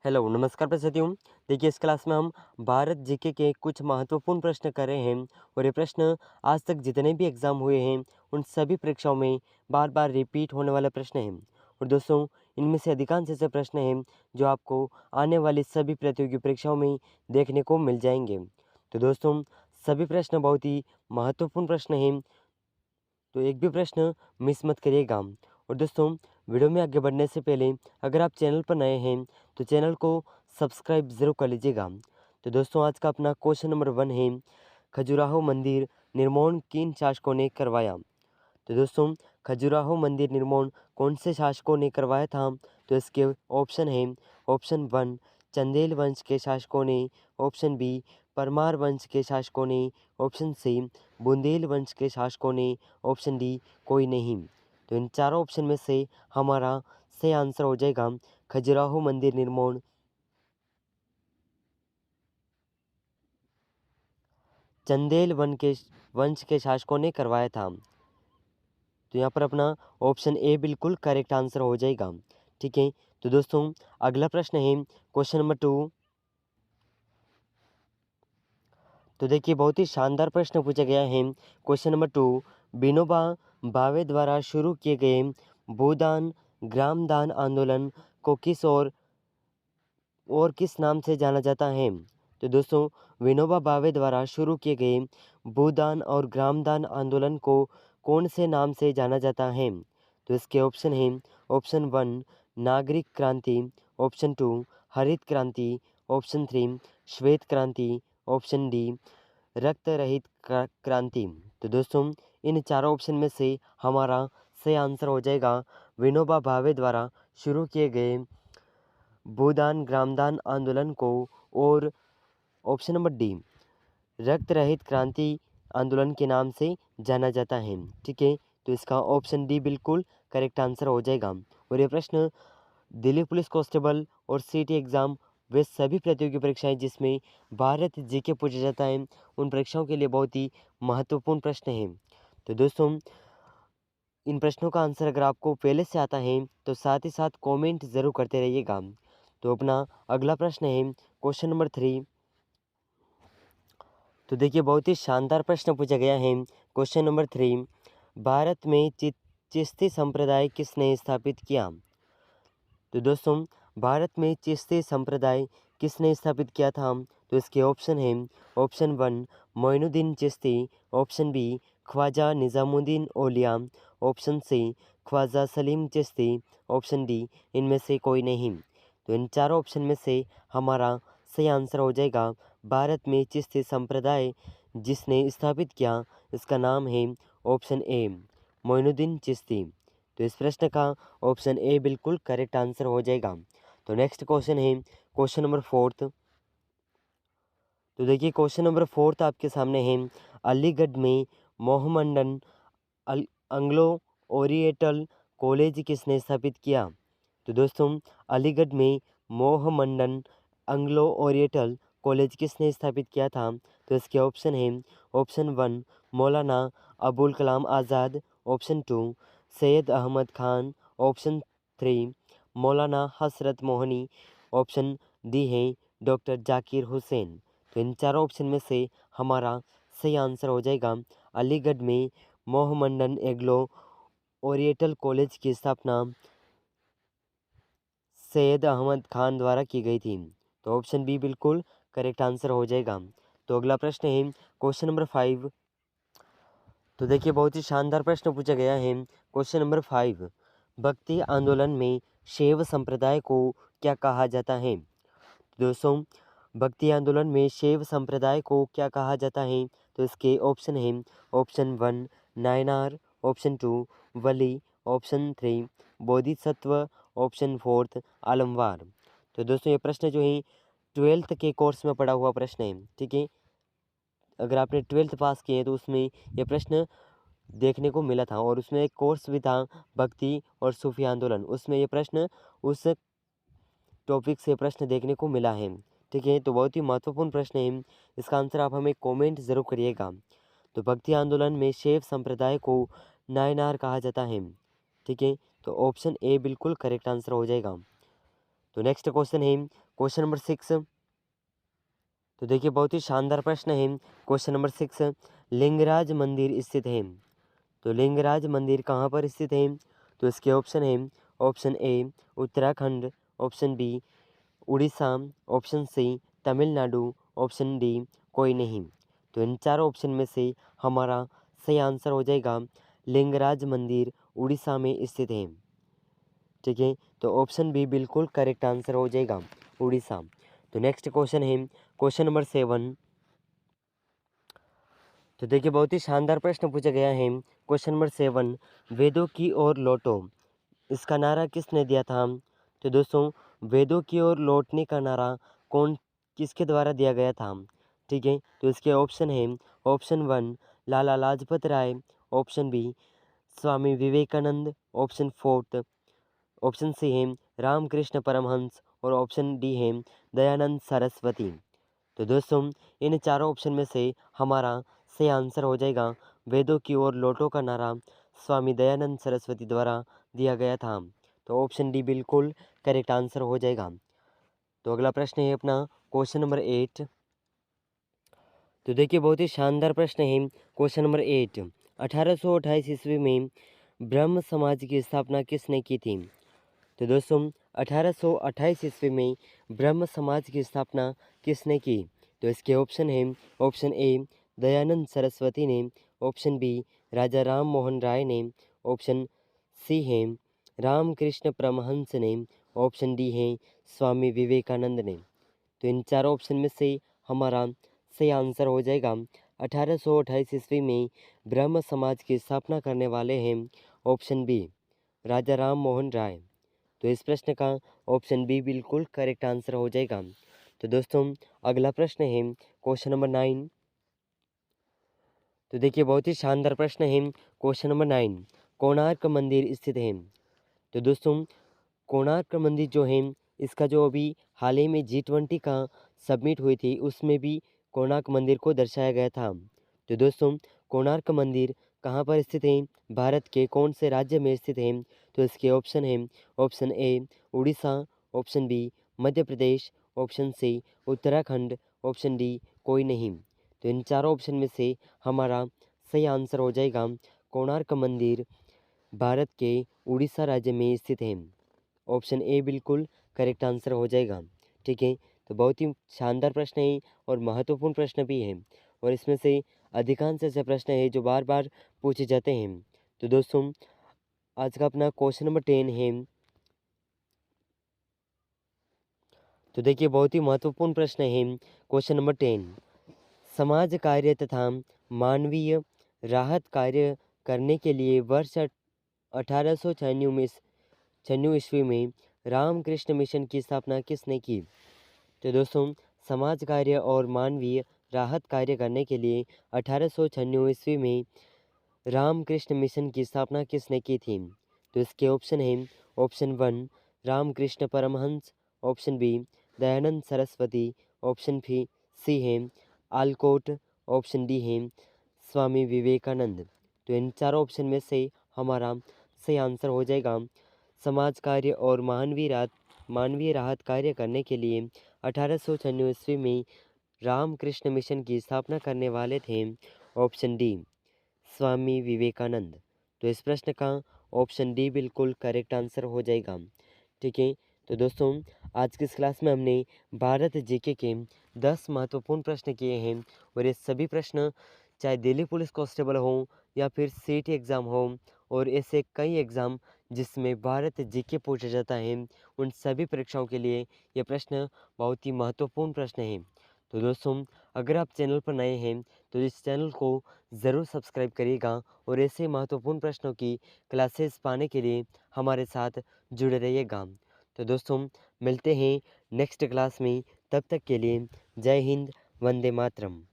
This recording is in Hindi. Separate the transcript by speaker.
Speaker 1: हेलो नमस्कार साथियों। देखिए इस क्लास में हम भारत जीके के कुछ महत्वपूर्ण प्रश्न कर रहे हैं और ये प्रश्न आज तक जितने भी एग्ज़ाम हुए हैं उन सभी परीक्षाओं में बार बार रिपीट होने वाले प्रश्न हैं। और दोस्तों इनमें से अधिकांश ऐसे प्रश्न हैं जो आपको आने वाली सभी प्रतियोगी परीक्षाओं में देखने को मिल जाएंगे। तो दोस्तों सभी प्रश्न बहुत ही महत्वपूर्ण प्रश्न हैं, तो एक भी प्रश्न मिस मत करिएगा। और दोस्तों वीडियो में आगे बढ़ने से पहले अगर आप चैनल पर नए हैं तो चैनल को सब्सक्राइब ज़रूर कर लीजिएगा। तो दोस्तों आज का अपना क्वेश्चन नंबर 1 है, खजुराहो मंदिर निर्माण किन शासकों ने करवाया। तो दोस्तों खजुराहो मंदिर निर्माण कौन से शासकों ने करवाया था। तो इसके ऑप्शन हैं, ऑप्शन 1 चंदेल वंश के शासकों ने, ऑप्शन बी परमार वंश के शासकों ने, ऑप्शन सी बुंदेल वंश के शासकों ने, ऑप्शन डी कोई नहीं। तो इन चारों ऑप्शन में से हमारा सही आंसर हो जाएगा खजुराहो मंदिर निर्माण चंदेल वंश के शासकों ने करवाया था। तो यहाँ पर अपना ऑप्शन ए बिल्कुल करेक्ट आंसर हो जाएगा। ठीक है, तो दोस्तों अगला प्रश्न है क्वेश्चन नंबर 2। तो देखिए बहुत ही शानदार प्रश्न पूछा गया है। क्वेश्चन नंबर 2, विनोबा भावे द्वारा शुरू किए गए भूदान ग्रामदान आंदोलन को किस और किस नाम से जाना जाता है। तो दोस्तों विनोबा भावे द्वारा शुरू किए गए भूदान और ग्रामदान आंदोलन को कौन से नाम से जाना जाता है। तो इसके ऑप्शन हैं, ऑप्शन 1 नागरिक क्रांति, ऑप्शन 2 हरित क्रांति, ऑप्शन 3 श्वेत क्रांति, ऑप्शन डी रक्त रहित क्रांति। तो दोस्तों इन चारों ऑप्शन में से हमारा सही आंसर हो जाएगा विनोबा भावे द्वारा शुरू किए गए भूदान ग्रामदान आंदोलन को, और ऑप्शन नंबर डी रक्त रहित क्रांति आंदोलन के नाम से जाना जाता है। ठीक है, तो इसका ऑप्शन डी बिल्कुल करेक्ट आंसर हो जाएगा। और ये प्रश्न दिल्ली पुलिस कांस्टेबल और सीटी एग्ज़ाम वे सभी प्रतियोगी परीक्षाएं जिसमें भारत जीके पूछा जाता है उन परीक्षाओं के लिए बहुत ही महत्वपूर्ण प्रश्न हैं। तो दोस्तों इन प्रश्नों का आंसर अगर आपको पहले से आता है तो साथ ही साथ कमेंट ज़रूर करते रहिएगा। तो अपना अगला प्रश्न है क्वेश्चन नंबर 3। तो देखिए बहुत ही शानदार प्रश्न पूछा गया है। क्वेश्चन नंबर 3, भारत में चिश्ती संप्रदाय किसने स्थापित किया। तो दोस्तों भारत में चिश्ती संप्रदाय किसने स्थापित किया था। तो इसके ऑप्शन हैं, option 1 Moinuddin Chishti, option B Khwaja Nizamuddin Auliya, option C Khwaja Salim Chishti, option D इनमें से कोई नहीं। तो इन चारों ऑप्शन में से हमारा सही आंसर हो जाएगा भारत में चिश्ती संप्रदाय जिसने स्थापित किया इसका नाम है ऑप्शन ए मोइनुद्दीन चिश्ती। तो इस प्रश्न का ऑप्शन ए बिल्कुल करेक्ट आंसर हो जाएगा। तो नेक्स्ट क्वेश्चन है क्वेश्चन नंबर 4। तो देखिए क्वेश्चन नंबर 4 आपके सामने है, अलीगढ़ में मोहम्मडन एंग्लो ओरिएंटल कॉलेज किसने स्थापित किया। तो दोस्तों अलीगढ़ में मोहम्मडन एंग्लो ओरिएंटल कॉलेज किसने स्थापित किया था। तो इसके ऑप्शन हैं, option 1 Maulana Abul Kalam Azad, option 2 Syed Ahmad Khan, option 3 मौलाना हसरत मोहनी, ऑप्शन डी है डॉक्टर जाकिर हुसैन। तो इन चारों ऑप्शन में से हमारा सही आंसर हो जाएगा अलीगढ़ में मोहम्मडन एंग्लो ओरिएंटल कॉलेज की स्थापना सैयद अहमद खान द्वारा की गई थी। तो ऑप्शन बी बिल्कुल करेक्ट आंसर हो जाएगा। तो अगला प्रश्न है क्वेश्चन नंबर 5। तो देखिए बहुत ही शानदार प्रश्न पूछा गया है। क्वेश्चन नंबर 5, भक्ति आंदोलन में शैव संप्रदाय को क्या कहा जाता है। दोस्तों भक्ति आंदोलन में शैव संप्रदाय को क्या कहा जाता है। तो इसके ऑप्शन हैं, ऑप्शन 1 नायनार, ऑप्शन 2 वली, ऑप्शन 3 बोधिसत्व, ऑप्शन 4 आलमवार। तो दोस्तों ये प्रश्न जो है 12th के कोर्स में पढ़ा हुआ प्रश्न है। ठीक है, अगर आपने 12th पास किए तो उसमें ये प्रश्न देखने को मिला था, और उसमें एक कोर्स भी था भक्ति और सूफी आंदोलन, उसमें ये प्रश्न उस टॉपिक से प्रश्न देखने को मिला है। ठीक है, तो बहुत ही महत्वपूर्ण प्रश्न है, इसका आंसर आप हमें कमेंट ज़रूर करिएगा। तो भक्ति आंदोलन में शैव संप्रदाय को नायनार कहा जाता है। ठीक है, तो ऑप्शन ए बिल्कुल करेक्ट आंसर हो जाएगा। तो नेक्स्ट क्वेश्चन है क्वेश्चन नंबर 6। तो देखिए बहुत ही शानदार प्रश्न है। क्वेश्चन नंबर 6, लिंगराज मंदिर स्थित है। तो लिंगराज मंदिर कहाँ पर स्थित है? तो इसके ऑप्शन है, option A Uttarakhand, option B Orissa, option C Tamil Nadu, option D कोई नहीं। तो इन चारों ऑप्शन में से हमारा सही आंसर हो जाएगा लिंगराज मंदिर उड़ीसा में स्थित है। ठीक है, तो ऑप्शन बी बिल्कुल करेक्ट आंसर हो जाएगा, उड़ीसा। तो नेक्स्ट क्वेश्चन है क्वेश्चन नंबर 7। तो देखिए बहुत ही शानदार प्रश्न पूछा गया है। क्वेश्चन नंबर 7, वेदों की ओर लौटो, इसका नारा किसने दिया था? तो दोस्तों वेदों की ओर लौटने का नारा कौन किसके द्वारा दिया गया था? ठीक है, तो इसके ऑप्शन है, option 1 Lala Lajpat Rai, option B Swami Vivekananda, option 4 option C है रामकृष्ण परमहंस और ऑप्शन डी है दयानंद सरस्वती। तो दोस्तों इन चारों ऑप्शन में से हमारा सही आंसर हो जाएगा वेदों की ओर लौटो का नारा स्वामी दयानंद सरस्वती द्वारा दिया गया था। तो ऑप्शन डी बिल्कुल करेक्ट आंसर हो जाएगा। तो अगला प्रश्न है अपना क्वेश्चन नंबर 8। तो देखिए बहुत ही शानदार प्रश्न है। क्वेश्चन नंबर 8, 1828 ईस्वी में ब्रह्म समाज की स्थापना किसने की थी? तो दोस्तों 1828 ईस्वी में ब्रह्म समाज की स्थापना किसने की? तो इसके ऑप्शन है, ऑप्शन ए दयानंद सरस्वती ने, ऑप्शन बी राजा राम मोहन राय ने, ऑप्शन सी है रामकृष्ण परमहंस ने, ऑप्शन डी है स्वामी विवेकानंद ने। तो इन चारों ऑप्शन में से हमारा सही आंसर हो जाएगा 1828 ईस्वी में ब्रह्म समाज की स्थापना करने वाले हैं ऑप्शन बी राजा राम मोहन राय। तो इस प्रश्न का ऑप्शन बी बिल्कुल करेक्ट आंसर हो जाएगा। तो दोस्तों अगला प्रश्न है क्वेश्चन नंबर 9। तो देखिए बहुत ही शानदार प्रश्न है। क्वेश्चन नंबर 9, कोणार्क मंदिर स्थित है। तो दोस्तों कोणार्क मंदिर जो है इसका जो अभी हाल ही में G20 का सबमिट हुई थी उसमें भी कोणार्क मंदिर को दर्शाया गया था। तो दोस्तों कोणार्क मंदिर कहाँ पर स्थित है? भारत के कौन से राज्य में स्थित है? तो इसके ऑप्शन है, option A Orissa, option B Madhya Pradesh, option C Uttarakhand, option D कोई नहीं। तो इन चारों ऑप्शन में से हमारा सही आंसर हो जाएगा कोणार्क मंदिर भारत के उड़ीसा राज्य में स्थित है। ऑप्शन ए बिल्कुल करेक्ट आंसर हो जाएगा। ठीक है, तो बहुत ही शानदार प्रश्न है और महत्वपूर्ण प्रश्न भी है और इसमें से अधिकांश ऐसे प्रश्न है जो बार बार पूछे जाते हैं। तो दोस्तों आज का अपना क्वेश्चन नंबर 10 है। तो देखिए बहुत ही महत्वपूर्ण प्रश्न है क्वेश्चन नंबर 10, समाज कार्य तथा मानवीय राहत कार्य करने के लिए वर्ष 1896 ईस्वी में रामकृष्ण मिशन की स्थापना किसने की? तो दोस्तों समाज कार्य और मानवीय राहत कार्य करने के लिए 1896 ईस्वी में रामकृष्ण मिशन की स्थापना किसने की थी? तो इसके ऑप्शन हैं, option 1 Ramakrishna Paramhansa, option B Dayanand Saraswati, option C है आलकोट, ऑप्शन डी है स्वामी विवेकानंद। तो इन चारों ऑप्शन में से हमारा सही आंसर हो जाएगा समाज कार्य और मानवीय राहत कार्य करने के लिए 1896 ईस्वी में रामकृष्ण मिशन की स्थापना करने वाले थे ऑप्शन डी स्वामी विवेकानंद। तो इस प्रश्न का ऑप्शन डी बिल्कुल करेक्ट आंसर हो जाएगा। ठीक है, तो दोस्तों आज की इस क्लास में हमने भारत जीके के 10 महत्वपूर्ण प्रश्न किए हैं और ये सभी प्रश्न चाहे दिल्ली पुलिस कांस्टेबल हो या फिर सीटी एग्ज़ाम हो और ऐसे कई एग्ज़ाम जिसमें भारत जीके पूछा जाता है उन सभी परीक्षाओं के लिए ये प्रश्न बहुत ही महत्वपूर्ण प्रश्न हैं। तो दोस्तों अगर आप चैनल पर नए हैं तो इस चैनल को ज़रूर सब्सक्राइब करिएगा और ऐसे महत्वपूर्ण प्रश्नों की क्लासेस पाने के लिए हमारे साथ जुड़े रहिएगा। तो दोस्तों मिलते हैं नेक्स्ट क्लास में, तब तक के लिए जय हिंद, वंदे मातरम।